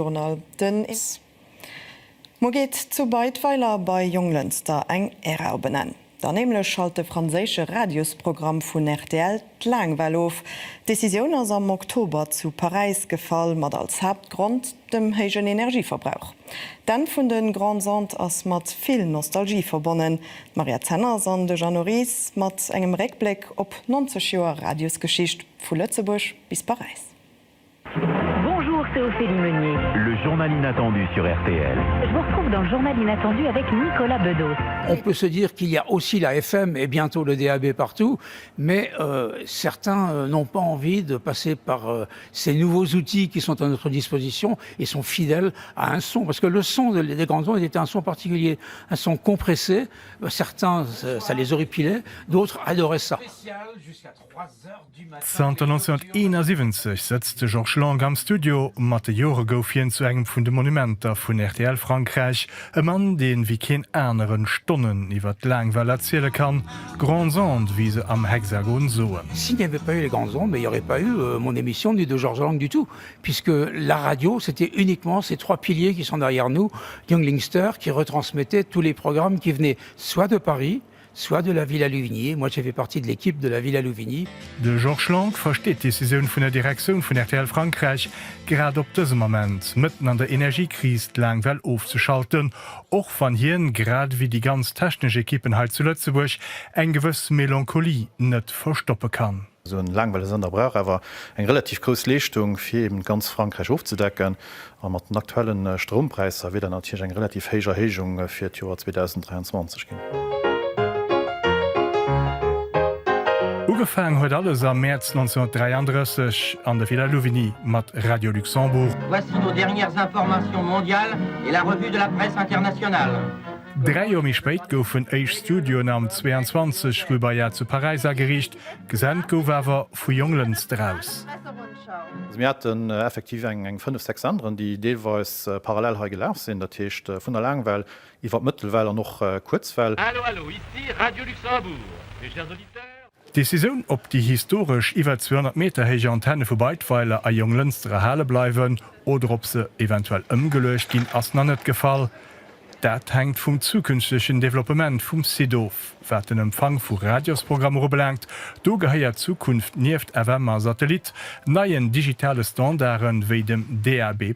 Journal den is. Mo geht zu Beitweiler bei Junglönster eng Ära benennen. Daneben schalt de franzésche Radiosprogramm vun RTL d'Langweil auf. Decision ass am Oktober zu Paris gefall mat als Hauptgrund dem héigen Energieverbrauch. Dann vun den Grand Sand ass mat viel Nostalgie verbonnen. Maria Zenner an de Janoris mat engem Rückblick op 90 Joer Radiosgeschicht vu Lützeburg bis Paris. Bonjour, c'est Ophélie Meunier. Le journal inattendu sur RTL. Je vous retrouve dans le journal inattendu avec Nicolas Bedos. On peut se dire qu'il y a aussi la FM et bientôt le DAB partout, mais certains n'ont pas envie de passer par ces nouveaux outils qui sont à notre disposition et sont fidèles à un son. Parce que le son des grandes ondes était un son particulier, un son compressé. Certains, ça les horripilait, d'autres adoraient ça. 1971 setzte Georges Lang am Studio mat de Jore goufien zu engem vun de Monumenter vun RTL Frankreich, e Mann den wie ken Äneren Stonnen iwwer d'Langweil erziele kann, Grand Ondes wie se am Hexagon soen. S'il n'y avait pas eu les grandes ondes, il n'y aurait pas eu mon émission ni de Georges Lang du tout, puisque la radio, c'était uniquement ces trois piliers qui sont derrière nous, Younglingster, qui retransmettaient tous les programmes qui venaient soit de Paris, soit de la Villa Louvigny. Moi, j'ai fait partie de l'équipe de la Villa Louvigny. De Georges Lang versteht die Decision vun der Direktion vun RTL Frankreich grad op dëse Moment mitten an der Energiekrise d'Langweil aufzuschalten, och van hien grad wie die ganz technische Kippenheit zu Lützeburg eng gewëss Melancholie net verstoppe kann. So ein Langweil Sonderbrauch awer eng relativ groß Leistung fir eben ganz Frankreich aufzudecken, mat den aktuellen Strompreis wird natürlich eng relativ héiger Hegung fir Joar 2023 gin. Ugefang huet alles am März 1933 an der Villa Louvigny mat Radio Luxembourg. Voici nos dernières informations mondiales et la revue de la presse internationale. 3 Joer spéit goufen Eich Studio am 22 Rüberjahr zu Paris gericht, gesandt gouf awer vu Junglens draus. Wir hatten effektiv eng 5-6 anderen, die deelweis parallel ha gelaf sinn, der Techt vun der Langweil, iwwer Mëttelweiler noch Kurzwell. Hallo, ici Radio Luxembourg. Mes chers auditeurs. Decision op die historisch iwwer 200 Meter hége Antenne vu Beitweiler a Junglenstere Halle bleiwen oder ob se eventuell ëmgelecht gin ass na net gefall. Dat hängt vum zukünftigen Development vum SIDOF, wat den Empfang vu Radiosprogramme belangt, do geheier Zukunft nieft erwärmer Satellit, neien digitale Standarden wéi dem DAB+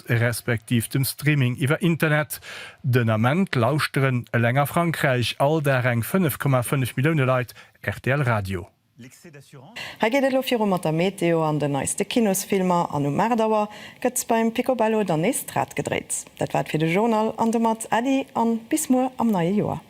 respektiv dem Streaming iwwer Internet, den Amment lauschteren e lenger Frankreich all der eng 5,5 Millioune Leiit RTL Radio. Ha geet lo fir mat der Meteo an den neiste Kinosfilmer an Mardauer gëtz beim Picobello der Nestrat gedréet. Dat wat fir de Journal an de mat Adi an bis mo am neue Joer.